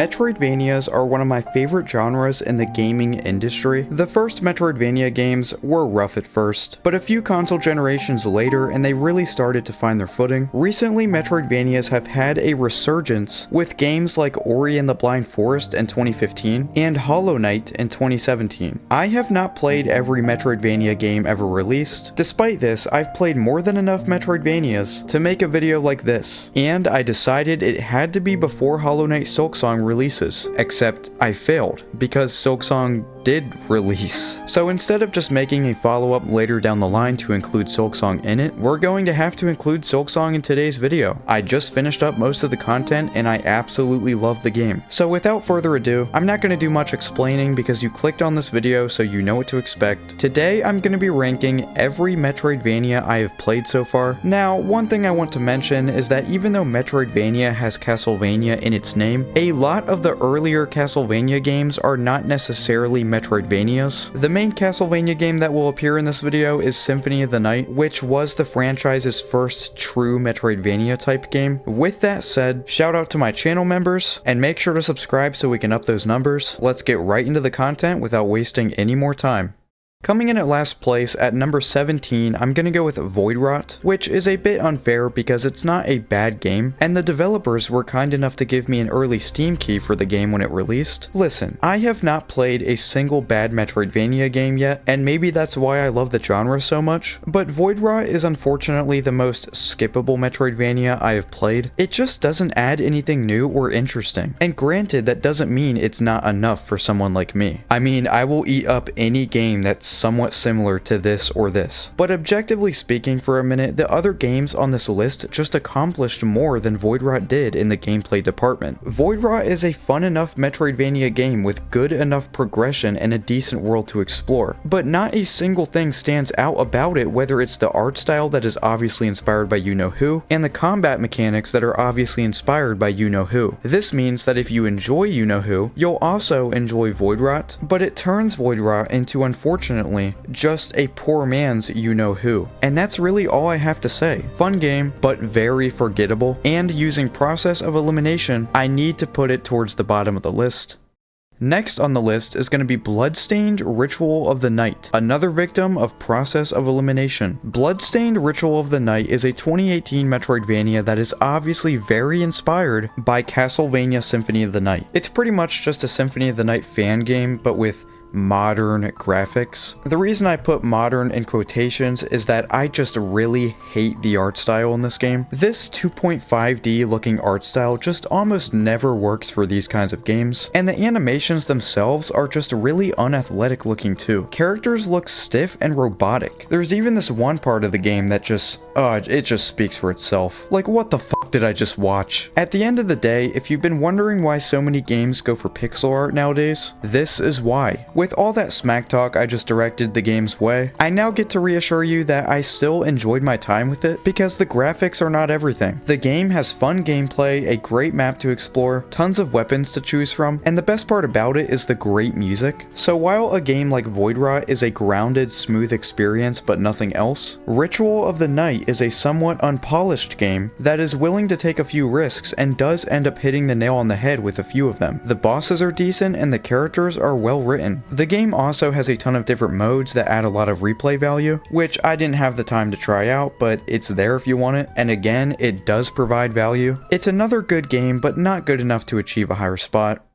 Metroidvanias are one of my favorite genres in the gaming industry. The first Metroidvania games were rough at first, but a few console generations later and they really started to find their footing. Recently, Metroidvanias have had a resurgence with games like Ori and the Blind Forest in 2015 and Hollow Knight in 2017. I have not played every Metroidvania game ever released. Despite this, I've played more than enough Metroidvanias to make a video like this, and I decided it had to be before Hollow Knight Silksong releases, except I failed because Silksong did release. So instead of just making a follow-up later down the line to include Silksong in it, we're going to have to include Silksong in today's video. I just finished up most of the content and I absolutely love the game. So without further ado, I'm not going to do much explaining because you clicked on this video so you know what to expect. Today I'm going to be ranking every Metroidvania I have played so far. Now, one thing I want to mention is that even though Metroidvania has Castlevania in its name, a lot of the earlier Castlevania games are not necessarily Metroidvanias. The main Castlevania game that will appear in this video is Symphony of the Night, which was the franchise's first true Metroidvania type game. With that said, shout out to my channel members, and make sure to subscribe so we can up those numbers. Let's get right into the content without wasting any more time. Coming in at last place at number 17, I'm gonna go with Voidwrought, which is a bit unfair because it's not a bad game, and the developers were kind enough to give me an early Steam key for the game when it released. Listen, I have not played a single bad Metroidvania game yet, and maybe that's why I love the genre so much, but Voidwrought is unfortunately the most skippable Metroidvania I have played. It just doesn't add anything new or interesting, and granted, that doesn't mean it's not enough for someone like me. I mean, I will eat up any game that's somewhat similar to this or this. But objectively speaking for a minute, the other games on this list just accomplished more than Voidwrought did in the gameplay department. Voidwrought is a fun enough Metroidvania game with good enough progression and a decent world to explore, but not a single thing stands out about it, whether it's the art style that is obviously inspired by you-know-who, and the combat mechanics that are obviously inspired by you-know-who. This means that if you enjoy you-know-who, you'll also enjoy Voidwrought, but it turns Voidwrought into, unfortunately, just a poor man's you-know-who. And that's really all I have to say. Fun game, but very forgettable, and using process of elimination, I need to put it towards the bottom of the list. Next on the list is going to be Bloodstained Ritual of the Night, another victim of process of elimination. Bloodstained Ritual of the Night is a 2018 Metroidvania that is obviously very inspired by Castlevania Symphony of the Night. It's pretty much just a Symphony of the Night fan game, but with modern graphics. The reason I put modern in quotations is that I just really hate the art style in this game. This 2.5D looking art style just almost never works for these kinds of games, and the animations themselves are just really unathletic looking too. Characters look stiff and robotic. There's even this one part of the game that it just speaks for itself. Like, what the fuck did I just watch? At the end of the day, if you've been wondering why so many games go for pixel art nowadays, this is why. With all that smack talk I just directed the game's way, I now get to reassure you that I still enjoyed my time with it because the graphics are not everything. The game has fun gameplay, a great map to explore, tons of weapons to choose from, and the best part about it is the great music. So while a game like Voidwrought is a grounded, smooth experience but nothing else, Ritual of the Night is a somewhat unpolished game that is willing to take a few risks and does end up hitting the nail on the head with a few of them. The bosses are decent and the characters are well written. The game also has a ton of different modes that add a lot of replay value, which I didn't have the time to try out, but it's there if you want it, and again, it does provide value. It's another good game, but not good enough to achieve a higher spot.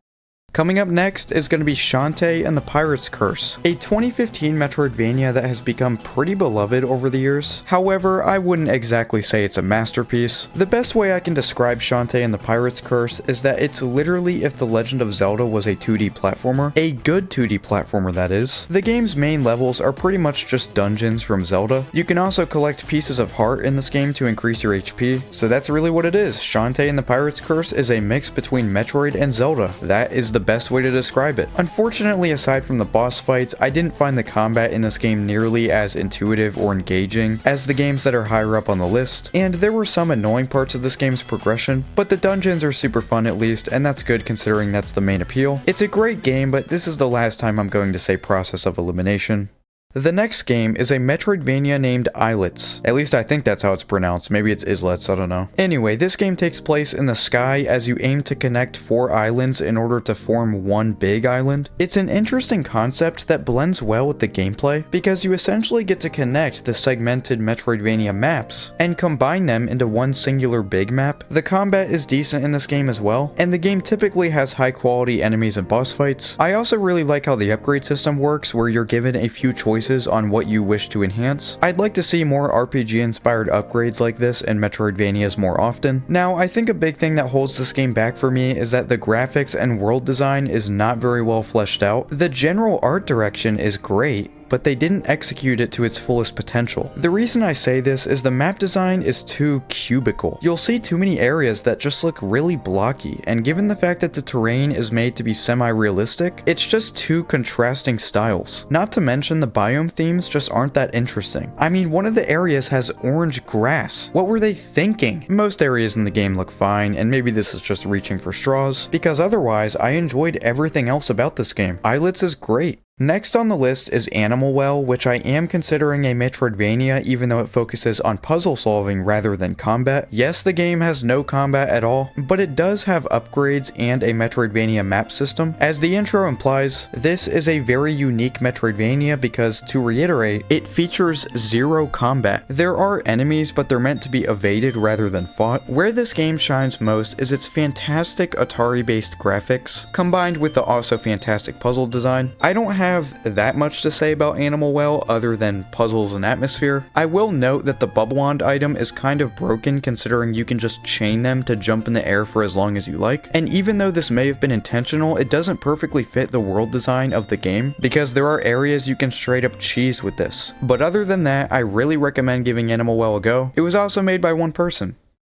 Coming up next is going to be Shantae and the Pirate's Curse, a 2015 Metroidvania that has become pretty beloved over the years. However, I wouldn't exactly say it's a masterpiece. The best way I can describe Shantae and the Pirate's Curse is that it's literally if The Legend of Zelda was a 2D platformer, a good 2D platformer that is. The game's main levels are pretty much just dungeons from Zelda. You can also collect pieces of heart in this game to increase your HP, so that's really what it is. Shantae and the Pirate's Curse is a mix between Metroid and Zelda. That is the best way to describe it. Unfortunately, aside from the boss fights, I didn't find the combat in this game nearly as intuitive or engaging as the games that are higher up on the list, and there were some annoying parts of this game's progression, but the dungeons are super fun at least, and that's good considering that's the main appeal. It's a great game, but this is the last time I'm going to say process of elimination. The next game is a Metroidvania named Islets. At least I think that's how it's pronounced. Maybe it's Islets, I don't know. Anyway, this game takes place in the sky as you aim to connect 4 islands in order to form one big island. It's an interesting concept that blends well with the gameplay because you essentially get to connect the segmented Metroidvania maps and combine them into one singular big map. The combat is decent in this game as well, and the game typically has high quality enemies and boss fights. I also really like how the upgrade system works, where you're given a few choices on what you wish to enhance. I'd like to see more RPG inspired upgrades like this in Metroidvanias more often. Now, I think a big thing that holds this game back for me is that the graphics and world design is not very well fleshed out. The general art direction is great, but they didn't execute it to its fullest potential. The reason I say this is the map design is too cubical. You'll see too many areas that just look really blocky, and given the fact that the terrain is made to be semi-realistic, it's just two contrasting styles. Not to mention the biome themes just aren't that interesting. I mean, one of the areas has orange grass. What were they thinking? Most areas in the game look fine, and maybe this is just reaching for straws, because otherwise I enjoyed everything else about this game. Islets is great. Next on the list is Animal Well, which I am considering a Metroidvania even though it focuses on puzzle solving rather than combat. Yes, the game has no combat at all, but it does have upgrades and a Metroidvania map system. As the intro implies, this is a very unique Metroidvania because, to reiterate, it features zero combat. There are enemies, but they're meant to be evaded rather than fought. Where this game shines most is its fantastic Atari-based graphics, combined with the also fantastic puzzle design. I don't have that much to say about Animal Well other than puzzles and atmosphere. I will note that the bubble wand item is kind of broken considering you can just chain them to jump in the air for as long as you like, and even though this may have been intentional, it doesn't perfectly fit the world design of the game because there are areas you can straight up cheese with this. But other than that, I really recommend giving Animal Well a go. It was also made by one person.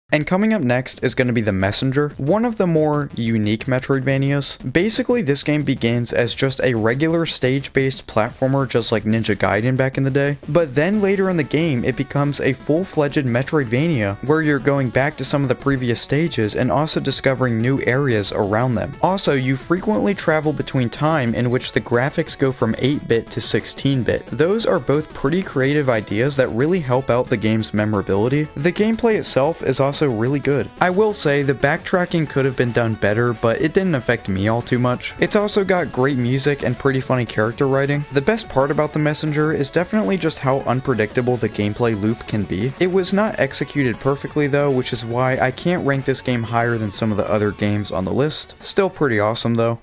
And coming up next is going to be The Messenger, one of the more unique Metroidvanias. Basically, this game begins as just a regular stage-based platformer just like Ninja Gaiden back in the day, but then later in the game it becomes a full-fledged Metroidvania where you're going back to some of the previous stages and also discovering new areas around them. Also, you frequently travel between time in which the graphics go from 8-bit to 16-bit. Those are both pretty creative ideas that really help out the game's memorability. The gameplay itself is also really good. I will say the backtracking could have been done better, but it didn't affect me all too much. It's also got great music and pretty funny character writing. The best part about The Messenger is definitely just how unpredictable the gameplay loop can be. It was not executed perfectly though, which is why I can't rank this game higher than some of the other games on the list. Still pretty awesome though.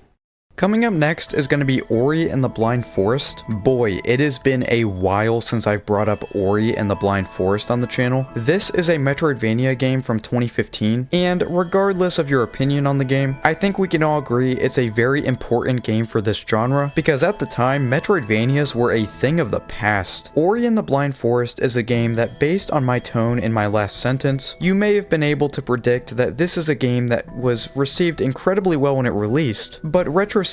Coming up next is going to be Ori and the Blind Forest. Boy, it has been a while since I've brought up Ori and the Blind Forest on the channel. This is a Metroidvania game from 2015, and regardless of your opinion on the game, I think we can all agree it's a very important game for this genre, because at the time, Metroidvanias were a thing of the past. Ori and the Blind Forest is a game that, based on my tone in my last sentence, you may have been able to predict that this is a game that was received incredibly well when it released, but retrospectively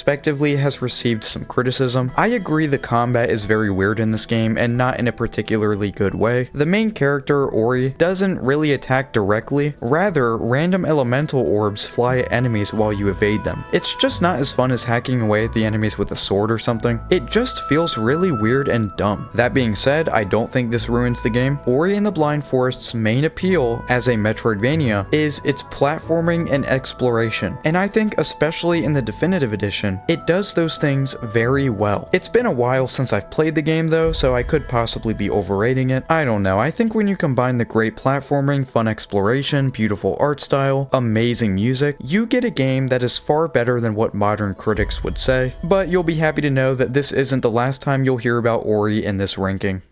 has received some criticism. I agree the combat is very weird in this game and not in a particularly good way. The main character, Ori, doesn't really attack directly, rather random elemental orbs fly at enemies while you evade them. It's just not as fun as hacking away at the enemies with a sword or something. It just feels really weird and dumb. That being said, I don't think this ruins the game. Ori and the Blind Forest's main appeal as a Metroidvania is its platforming and exploration, and I think especially in the definitive edition, it does those things very well. It's been a while since I've played the game though, so I could possibly be overrating it. I don't know, I think when you combine the great platforming, fun exploration, beautiful art style, amazing music, you get a game that is far better than what modern critics would say. But you'll be happy to know that this isn't the last time you'll hear about Ori in this ranking.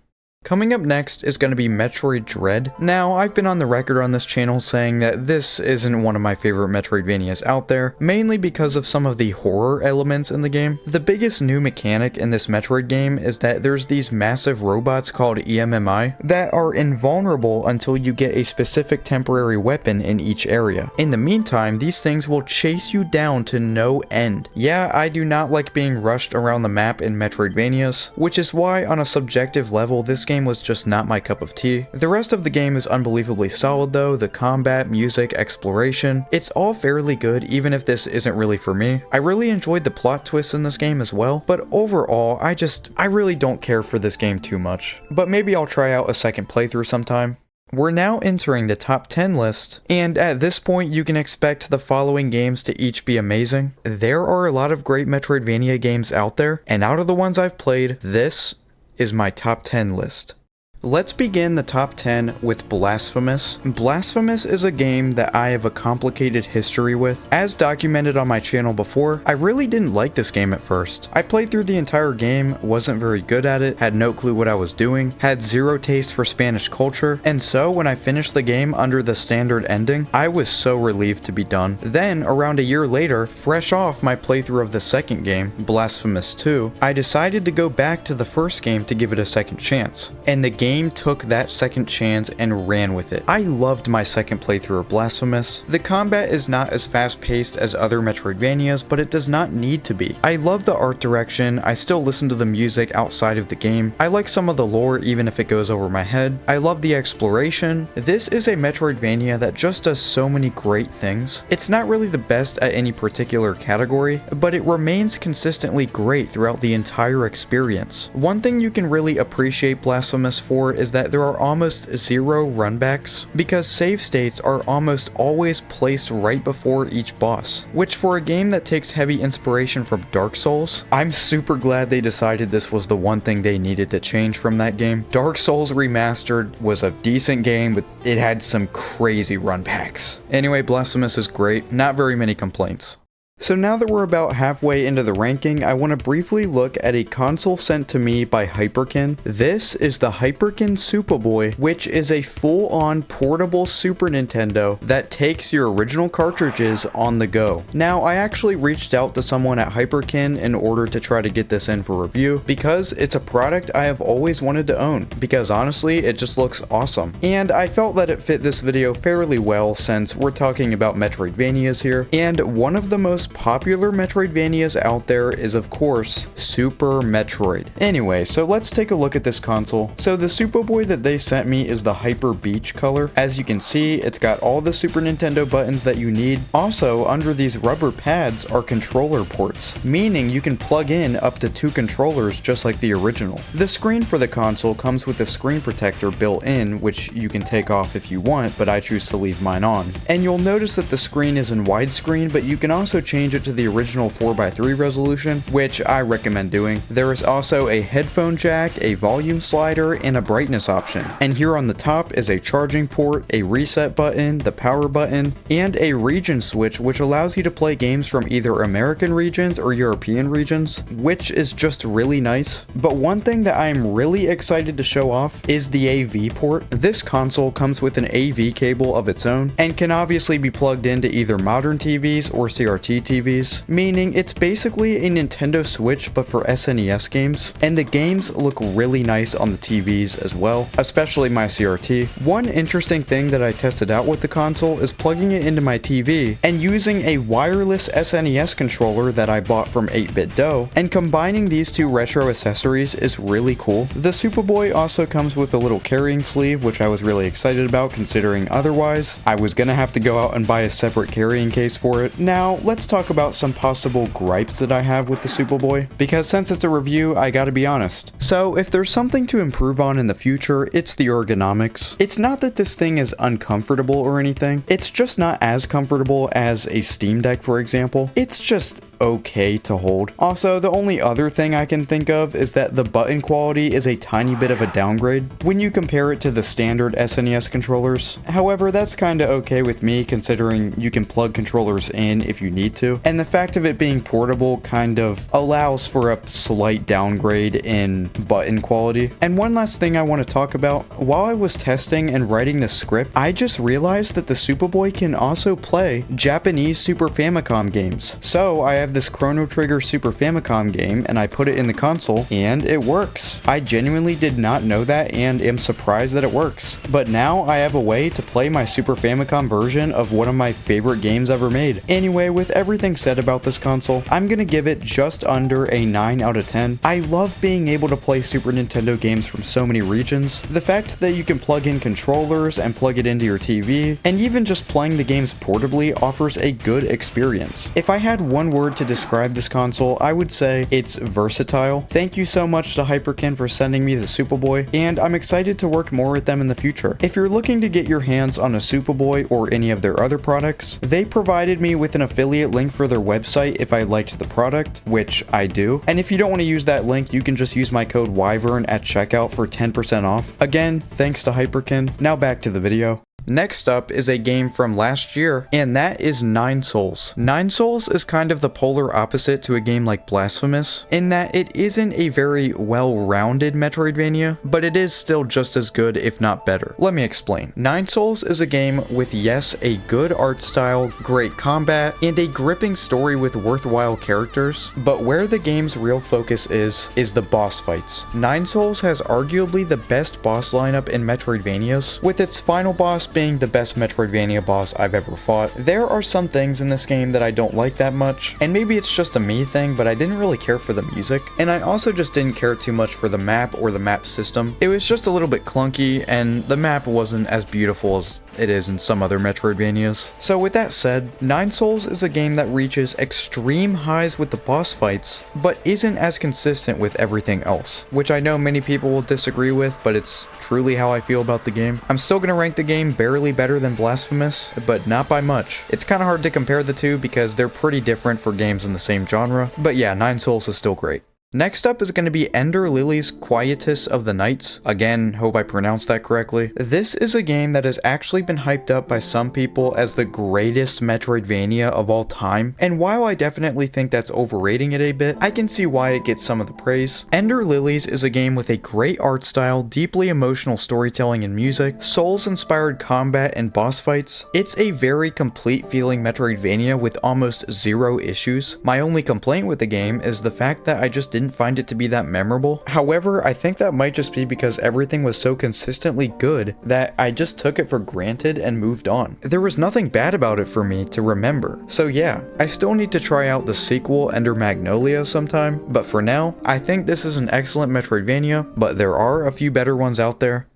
Coming up next is going to be Metroid Dread. Now, I've been on the record on this channel saying that this isn't one of my favorite Metroidvanias out there, mainly because of some of the horror elements in the game. The biggest new mechanic in this Metroid game is that there's these massive robots called EMMI that are invulnerable until you get a specific temporary weapon in each area. In the meantime, these things will chase you down to no end. Yeah, I do not like being rushed around the map in Metroidvanias, which is why on a subjective level this game was just not my cup of tea. The rest of the game is unbelievably solid though, the combat, music, exploration, it's all fairly good even if this isn't really for me. I really enjoyed the plot twists in this game as well, but overall, I really don't care for this game too much. But maybe I'll try out a second playthrough sometime. We're now entering the top 10 list, and at this point you can expect the following games to each be amazing. There are a lot of great Metroidvania games out there, and out of the ones I've played, this is my top 10 list. Let's begin the top 10 with Blasphemous. Blasphemous is a game that I have a complicated history with. As documented on my channel before, I really didn't like this game at first. I played through the entire game, wasn't very good at it, had no clue what I was doing, had zero taste for Spanish culture, and so when I finished the game under the standard ending, I was so relieved to be done. Then, around a year later, fresh off my playthrough of the second game, Blasphemous II, I decided to go back to the first game to give it a second chance, and the game took that second chance and ran with it. I loved my second playthrough of Blasphemous. The combat is not as fast paced as other Metroidvanias, but it does not need to be. I love the art direction, I still listen to the music outside of the game, I like some of the lore even if it goes over my head, I love the exploration. This is a Metroidvania that just does so many great things. It's not really the best at any particular category, but it remains consistently great throughout the entire experience. One thing you can really appreciate Blasphemous for is that there are almost zero runbacks, because save states are almost always placed right before each boss, which for a game that takes heavy inspiration from Dark Souls, I'm super glad they decided this was the one thing they needed to change from that game. Dark Souls Remastered was a decent game, but it had some crazy runbacks. Anyway, Blasphemous is great, not very many complaints. So now that we're about halfway into the ranking, I want to briefly look at a console sent to me by Hyperkin. This is the Hyperkin Supaboy, which is a full-on portable Super Nintendo that takes your original cartridges on the go. Now, I actually reached out to someone at Hyperkin in order to try to get this in for review, because it's a product I have always wanted to own, because honestly, it just looks awesome. And I felt that it fit this video fairly well since we're talking about Metroidvanias here, and one of the most popular Metroidvanias out there is of course Super Metroid. Anyway, so let's take a look at this console. So the Supaboy that they sent me is the Hyper Beach color. As you can see, it's got all the Super Nintendo buttons that you need. Also, under these rubber pads are controller ports, meaning you can plug in up to 2 controllers just like the original. The screen for the console comes with a screen protector built in, which you can take off if you want, but I choose to leave mine on. And you'll notice that the screen is in widescreen, but you can also change it to the original 4:3 resolution, which I recommend doing. There is also a headphone jack, a volume slider, and a brightness option. And here on the top is a charging port, a reset button, the power button, and a region switch, which allows you to play games from either American regions or European regions, which is just really nice. But one thing that I am really excited to show off is the AV port. This console comes with an AV cable of its own and can obviously be plugged into either modern TVs or CRT TVs, meaning it's basically a Nintendo Switch but for SNES games, and the games look really nice on the TVs as well, especially my CRT. One interesting thing that I tested out with the console is plugging it into my TV and using a wireless SNES controller that I bought from 8BitDo, and combining these two retro accessories is really cool. The Supaboy also comes with a little carrying sleeve, which I was really excited about considering otherwise I was gonna have to go out and buy a separate carrying case for it. Now, let's talk about some possible gripes that I have with the Supaboy, because since it's a review, I gotta be honest. So if there's something to improve on in the future, it's the ergonomics. It's not that this thing is uncomfortable or anything, it's just not as comfortable as a Steam Deck, for example. It's just okay to hold. Also, the only other thing I can think of is that the button quality is a tiny bit of a downgrade when you compare it to the standard SNES controllers. However, that's kinda okay with me considering you can plug controllers in if you need to, and the fact of it being portable kind of allows for a slight downgrade in button quality. And one last thing I want to talk about, while I was testing and writing the script, I just realized that the Supaboy can also play Japanese Super Famicom games. So I have this Chrono Trigger Super Famicom game and I put it in the console and it works. I genuinely did not know that and am surprised that it works. But now I have a way to play my Super Famicom version of one of my favorite games ever made. Anyway, with everything everything said about this console, I'm gonna give it just under a 9 out of 10. I love being able to play Super Nintendo games from so many regions. The fact that you can plug in controllers and plug it into your TV, and even just playing the games portably offers a good experience. If I had one word to describe this console, I would say it's versatile. Thank you so much to Hyperkin for sending me the Supaboy, and I'm excited to work more with them in the future. If you're looking to get your hands on a Supaboy or any of their other products, they provided me with an affiliate link for their website if I liked the product, which I do. And if you don't want to use that link, you can just use my code Wyvrn at checkout for 10% off. Again, thanks to Hyperkin. Now back to the video. Next up is a game from last year, and that is Nine Souls. Nine Souls is kind of the polar opposite to a game like Blasphemous, in that it isn't a very well-rounded Metroidvania, but it is still just as good, if not better. Let me explain. Nine Souls is a game with, yes, a good art style, great combat, and a gripping story with worthwhile characters, but where the game's real focus is the boss fights. Nine Souls has arguably the best boss lineup in Metroidvanias, with its final boss being the best Metroidvania boss I've ever fought. There are some things in this game that I don't like that much, and maybe it's just a me thing, but I didn't really care for the music, and I also just didn't care too much for the map or the map system. It was just a little bit clunky, and the map wasn't as beautiful as it is in some other Metroidvanias. So with that said, Nine Souls is a game that reaches extreme highs with the boss fights, but isn't as consistent with everything else, which I know many people will disagree with, but it's truly how I feel about the game. I'm still gonna rank the game barely better than Blasphemous, but not by much. It's kinda hard to compare the two because they're pretty different for games in the same genre, but yeah, Nine Souls is still great. Next up is going to be Ender Lilies Quietus of the Knights. Again, hope I pronounced that correctly. This is a game that has actually been hyped up by some people as the greatest Metroidvania of all time, and while I definitely think that's overrating it a bit, I can see why it gets some of the praise. Ender Lilies is a game with a great art style, deeply emotional storytelling and music, Souls-inspired combat and boss fights. It's a very complete feeling Metroidvania with almost zero issues. My only complaint with the game is the fact that I just didn't find it to be that memorable. However, I think that might just be because everything was so consistently good that I just took it for granted and moved on. There was nothing bad about it for me to remember. So yeah, I still need to try out the sequel Ender Magnolia sometime, but for now, I think this is an excellent Metroidvania, but there are a few better ones out there.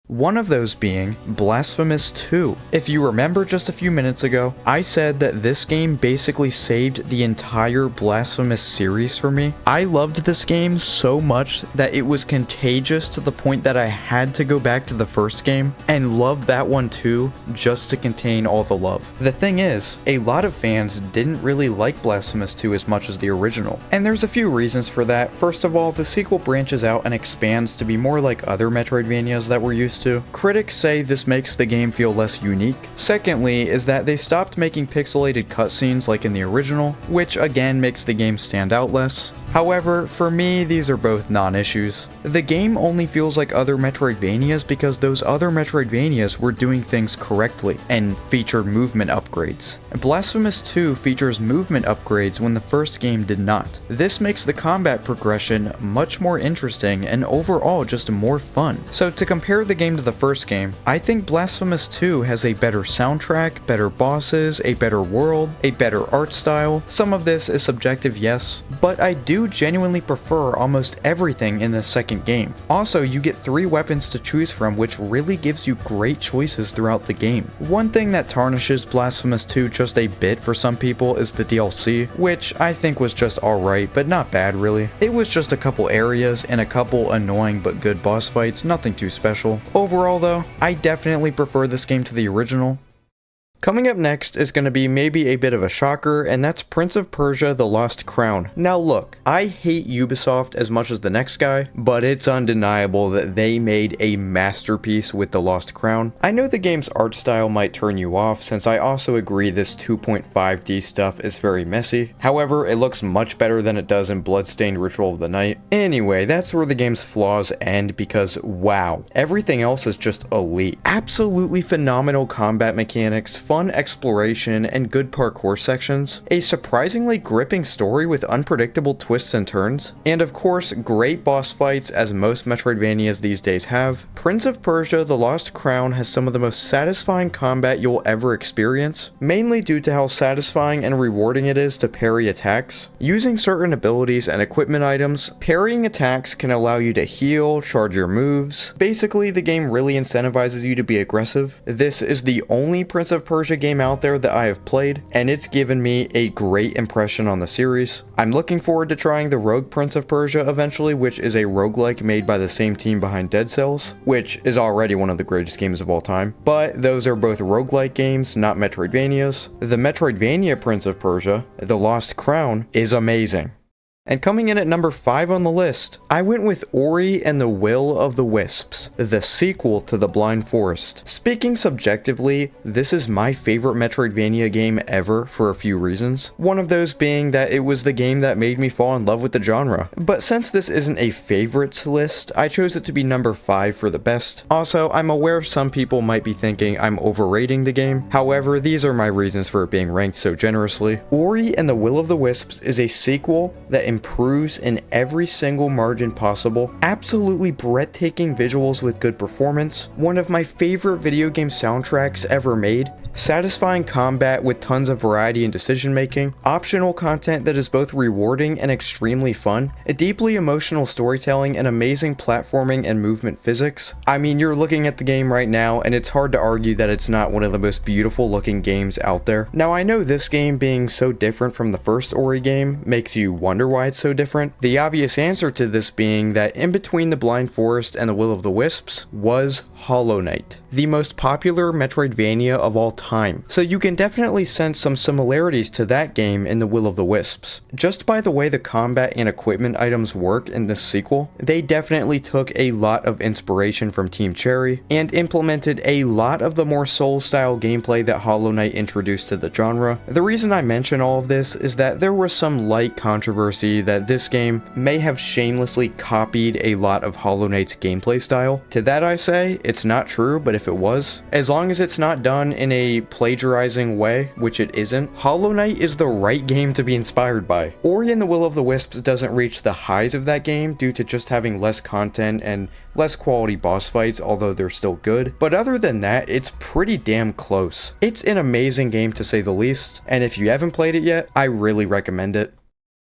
One of those being Blasphemous II. If you remember just a few minutes ago, I said that this game basically saved the entire Blasphemous series for me. I loved this game so much that it was contagious to the point that I had to go back to the first game and love that one too, just to contain all the love. The thing is, a lot of fans didn't really like Blasphemous II as much as the original, and there's a few reasons for that. First of all, the sequel branches out and expands to be more like other Metroidvanias that we're used to. Critics say this makes the game feel less unique. Secondly, is that they stopped making pixelated cutscenes like in the original, which again makes the game stand out less. However, for me, these are both non-issues. The game only feels like other Metroidvanias because those other Metroidvanias were doing things correctly and featured movement upgrades. Blasphemous 2 features movement upgrades when the first game did not. This makes the combat progression much more interesting and overall just more fun. So to compare the game to the first game, I think Blasphemous 2 has a better soundtrack, better bosses, a better world, a better art style. Some of this is subjective, yes, but I do genuinely prefer almost everything in the second game. Also, you get 3 weapons to choose from, which really gives you great choices throughout the game. One thing that tarnishes Blasphemous 2 just a bit for some people is the DLC, which I think was just alright, but not bad really. It was just a couple areas and a couple annoying but good boss fights, nothing too special. Overall though, I definitely prefer this game to the original. Coming up next is going to be maybe a bit of a shocker, and that's Prince of Persia: The Lost Crown. Now look, I hate Ubisoft as much as the next guy, but it's undeniable that they made a masterpiece with The Lost Crown. I know the game's art style might turn you off, since I also agree this 2.5D stuff is very messy. However, it looks much better than it does in Bloodstained Ritual of the Night. Anyway, that's where the game's flaws end because wow, everything else is just elite. Absolutely phenomenal combat mechanics, fun exploration and good parkour sections, a surprisingly gripping story with unpredictable twists and turns, and of course, great boss fights as most Metroidvanias these days have. Prince of Persia: The Lost Crown has some of the most satisfying combat you'll ever experience, mainly due to how satisfying and rewarding it is to parry attacks. Using certain abilities and equipment items, parrying attacks can allow you to heal, charge your moves. Basically, the game really incentivizes you to be aggressive. This is the only Prince of Persia game out there that I have played, and it's given me a great impression on the series. I'm looking forward to trying the Rogue Prince of Persia eventually, which is a roguelike made by the same team behind Dead Cells, which is already one of the greatest games of all time. But those are both roguelike games, not Metroidvanias. The Metroidvania Prince of Persia: The Lost Crown is amazing. And coming in at number 5 on the list, I went with Ori and the Will of the Wisps, the sequel to The Blind Forest. Speaking subjectively, this is my favorite Metroidvania game ever for a few reasons. One of those being that it was the game that made me fall in love with the genre. But since this isn't a favorites list, I chose it to be number 5 for the best. Also, I'm aware some people might be thinking I'm overrating the game. However, these are my reasons for it being ranked so generously. Ori and the Will of the Wisps is a sequel that improves in every single margin possible, absolutely breathtaking visuals with good performance, one of my favorite video game soundtracks ever made, satisfying combat with tons of variety and decision making, optional content that is both rewarding and extremely fun, a deeply emotional storytelling, and amazing platforming and movement physics. I mean, you're looking at the game right now and it's hard to argue that it's not one of the most beautiful looking games out there. Now, I know this game being so different from the first Ori game makes you wonder why it's so different. The obvious answer to this being that in between The Blind Forest and The Will of the Wisps was Hollow Knight, the most popular Metroidvania of all time. So you can definitely sense some similarities to that game in The Will of the Wisps. Just by the way the combat and equipment items work in this sequel, they definitely took a lot of inspiration from Team Cherry and implemented a lot of the more Souls-style gameplay that Hollow Knight introduced to the genre. The reason I mention all of this is that there was some light controversy that this game may have shamelessly copied a lot of Hollow Knight's gameplay style. To that I say, it's not true, but if it was, as long as it's not done in a plagiarizing way, which it isn't, Hollow Knight is the right game to be inspired by. Ori and the Will of the Wisps doesn't reach the highs of that game due to just having less content and less quality boss fights, although they're still good. But other than that, it's pretty damn close. It's an amazing game to say the least, and if you haven't played it yet, I really recommend it.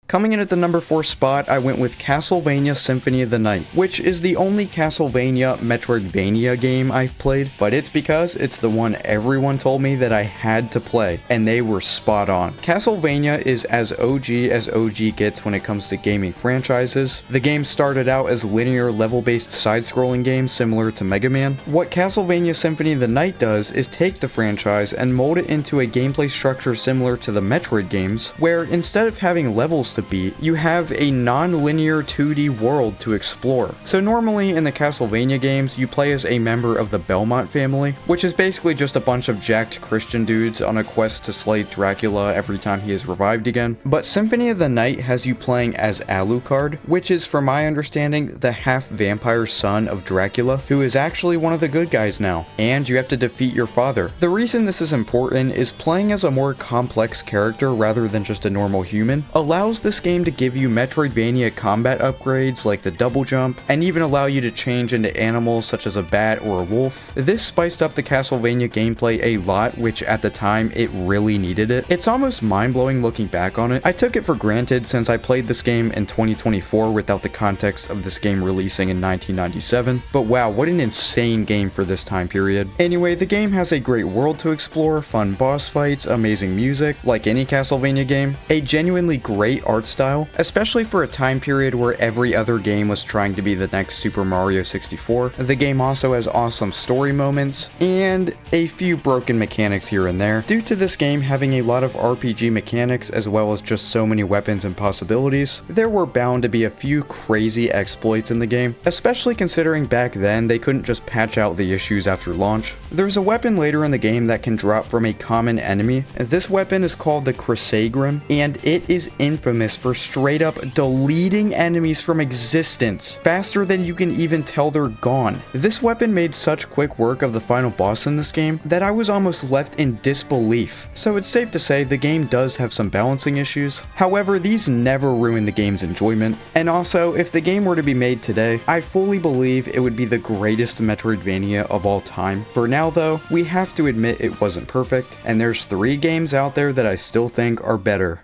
Coming in at the number 4 spot, I went with Castlevania Symphony of the Night, which is the only Castlevania Metroidvania game I've played, but it's because it's the one everyone told me that I had to play, and they were spot on. Castlevania is as OG gets when it comes to gaming franchises. The game started out as linear level-based side-scrolling games similar to Mega Man. What Castlevania Symphony of the Night does is take the franchise and mold it into a gameplay structure similar to the Metroid games, where instead of having levels to beat, you have a non-linear 2D world to explore. So normally in the Castlevania games, you play as a member of the Belmont family, which is basically just a bunch of jacked Christian dudes on a quest to slay Dracula every time he is revived again. But Symphony of the Night has you playing as Alucard, which is, from my understanding, the half-vampire son of Dracula, who is actually one of the good guys now, and you have to defeat your father. The reason this is important is playing as a more complex character rather than just a normal human allows this game to give you Metroidvania combat upgrades like the double jump, and even allow you to change into animals such as a bat or a wolf. This spiced up the Castlevania gameplay a lot, which at the time it really needed it. It's almost mind-blowing looking back on it. I took it for granted since I played this game in 2024 without the context of this game releasing in 1997, but wow, what an insane game for this time period. Anyway, the game has a great world to explore, fun boss fights, amazing music, like any Castlevania game, a genuinely great art style, especially for a time period where every other game was trying to be the next Super Mario 64. The game also has awesome story moments, and a few broken mechanics here and there. Due to this game having a lot of RPG mechanics as well as just so many weapons and possibilities, there were bound to be a few crazy exploits in the game, especially considering back then they couldn't just patch out the issues after launch. There's a weapon later in the game that can drop from a common enemy. This weapon is called the Crissaegrim, and it is infamous infamous for straight up deleting enemies from existence faster than you can even tell they're gone. This weapon made such quick work of the final boss in this game that I was almost left in disbelief. So it's safe to say the game does have some balancing issues. However, these never ruin the game's enjoyment. And also, if the game were to be made today, I fully believe it would be the greatest Metroidvania of all time. For now though, we have to admit it wasn't perfect, and there's 3 games out there that I still think are better.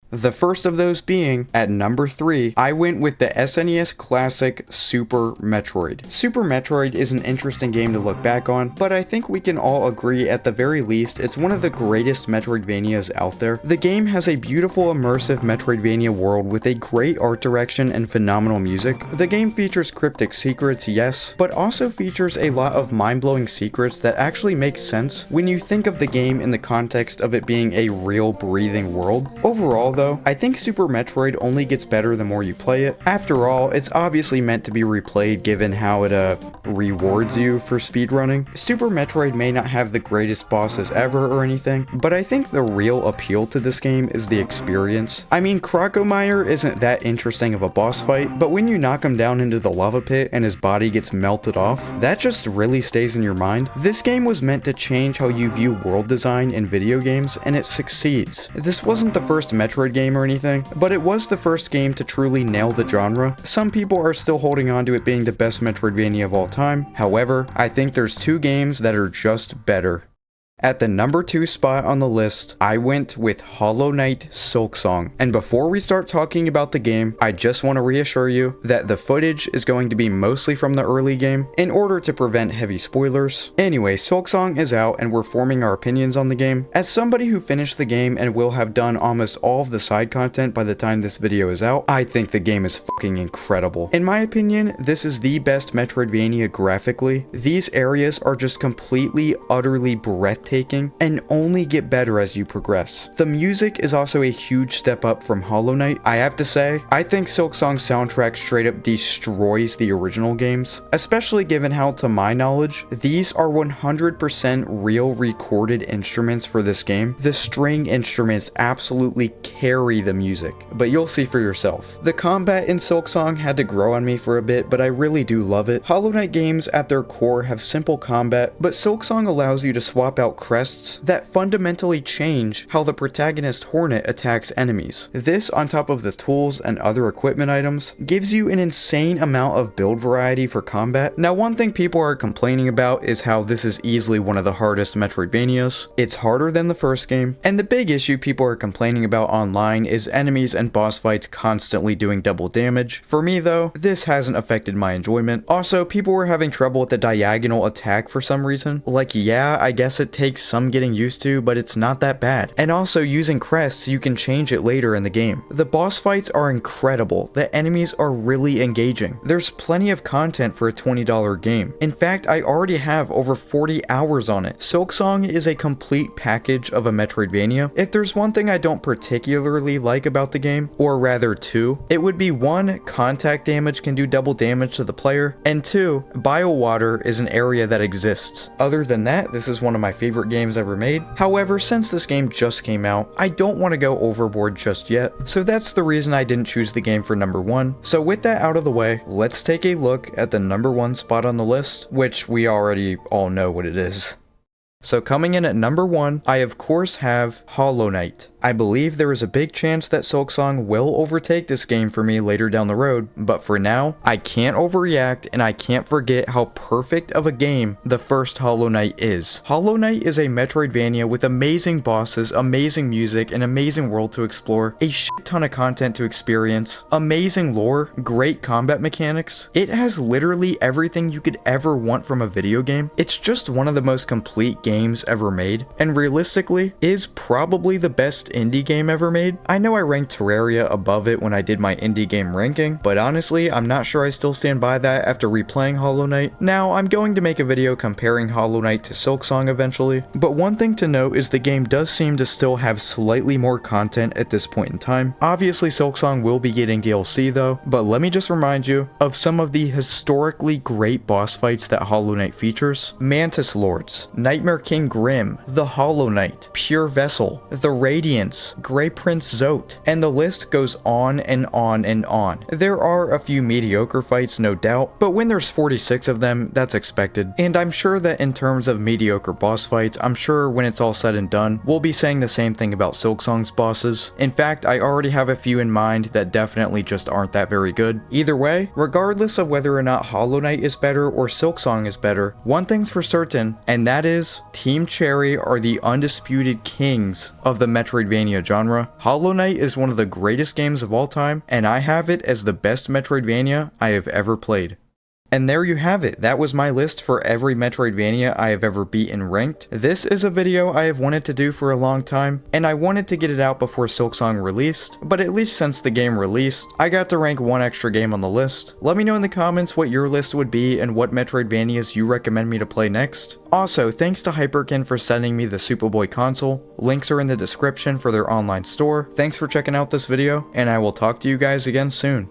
The first of those being, at number 3, I went with the SNES classic Super Metroid. Super Metroid is an interesting game to look back on, but I think we can all agree at the very least it's one of the greatest Metroidvanias out there. The game has a beautiful immersive Metroidvania world with a great art direction and phenomenal music. The game features cryptic secrets, yes, but also features a lot of mind-blowing secrets that actually make sense when you think of the game in the context of it being a real breathing world. Overall though, I think Super Metroid only gets better the more you play it. After all, it's obviously meant to be replayed given how it rewards you for speedrunning. Super Metroid may not have the greatest bosses ever or anything, but I think the real appeal to this game is the experience. I mean, Crocomire isn't that interesting of a boss fight, but when you knock him down into the lava pit and his body gets melted off, that just really stays in your mind. This game was meant to change how you view world design in video games, and it succeeds. This wasn't the first Metroid game or anything, but it was the first game to truly nail the genre. Some people are still holding on to it being the best Metroidvania of all time. However, I think there's 2 games that are just better. At the number 2 spot on the list, I went with Hollow Knight Silksong. And before we start talking about the game, I just want to reassure you that the footage is going to be mostly from the early game in order to prevent heavy spoilers. Anyway, Silksong is out and we're forming our opinions on the game. As somebody who finished the game and will have done almost all of the side content by the time this video is out, I think the game is fucking incredible. In my opinion, this is the best Metroidvania graphically. These areas are just completely, utterly breathtaking and only get better as you progress. The music is also a huge step up from Hollow Knight. I have to say, I think Silksong's soundtrack straight up destroys the original games, especially given how, to my knowledge, these are 100% real recorded instruments for this game. The string instruments absolutely carry the music, but you'll see for yourself. The combat in Silksong had to grow on me for a bit, but I really do love it. Hollow Knight games at their core have simple combat, but Silksong allows you to swap out crests that fundamentally change how the protagonist Hornet attacks enemies. This, on top of the tools and other equipment items, gives you an insane amount of build variety for combat. Now, one thing people are complaining about is how this is easily one of the hardest Metroidvanias. It's harder than the first game, and the big issue people are complaining about online is enemies and boss fights constantly doing double damage. For me though, this hasn't affected my enjoyment. Also, people were having trouble with the diagonal attack for some reason. Like, yeah, I guess it takes some getting used to, but it's not that bad. And also, using crests, you can change it later in the game. The boss fights are incredible. The enemies are really engaging. There's plenty of content for a $20 game. In fact, I already have over 40 hours on it. Silksong is a complete package of a Metroidvania. If there's one thing I don't particularly like about the game, or rather 2, it would be 1, contact damage can do double damage to the player, and 2, biowater is an area that exists. Other than that, this is one of my favorite games ever made. However, since this game just came out, I don't want to go overboard just yet, so that's the reason I didn't choose the game for number 1. So with that out of the way, let's take a look at the number 1 spot on the list, which we already all know what it is. So coming in at number 1, I of course have Hollow Knight. I believe there is a big chance that Silksong will overtake this game for me later down the road, but for now, I can't overreact and I can't forget how perfect of a game the first Hollow Knight is. Hollow Knight is a Metroidvania with amazing bosses, amazing music, an amazing world to explore, a shit ton of content to experience, amazing lore, great combat mechanics. It has literally everything you could ever want from a video game. It's just one of the most complete games ever made, and realistically, is probably the best indie game ever made. I know I ranked Terraria above it when I did my indie game ranking, but honestly, I'm not sure I still stand by that after replaying Hollow Knight. Now, I'm going to make a video comparing Hollow Knight to Silksong eventually, but one thing to note is the game does seem to still have slightly more content at this point in time. Obviously, Silksong will be getting DLC though, but let me just remind you of some of the historically great boss fights that Hollow Knight features. Mantis Lords, Nightmare King Grimm, the Hollow Knight, Pure Vessel, the Radiant Radiance, Grey Prince Zote, and the list goes on and on and on. There are a few mediocre fights, no doubt, but when there's 46 of them, that's expected. And I'm sure that in terms of mediocre boss fights, I'm sure when it's all said and done, we'll be saying the same thing about Silksong's bosses. In fact, I already have a few in mind that definitely just aren't that very good. Either way, regardless of whether or not Hollow Knight is better or Silksong is better, one thing's for certain, and that is, Team Cherry are the undisputed kings of the Metroidvania genre. Hollow Knight is one of the greatest games of all time, and I have it as the best Metroidvania I have ever played. And there you have it. That was my list for every Metroidvania I have ever beaten ranked. This is a video I have wanted to do for a long time, and I wanted to get it out before Silksong released, but at least since the game released, I got to rank one extra game on the list. Let me know in the comments what your list would be and what Metroidvanias you recommend me to play next. Also, thanks to Hyperkin for sending me the Supaboy console. Links are in the description for their online store. Thanks for checking out this video, and I will talk to you guys again soon.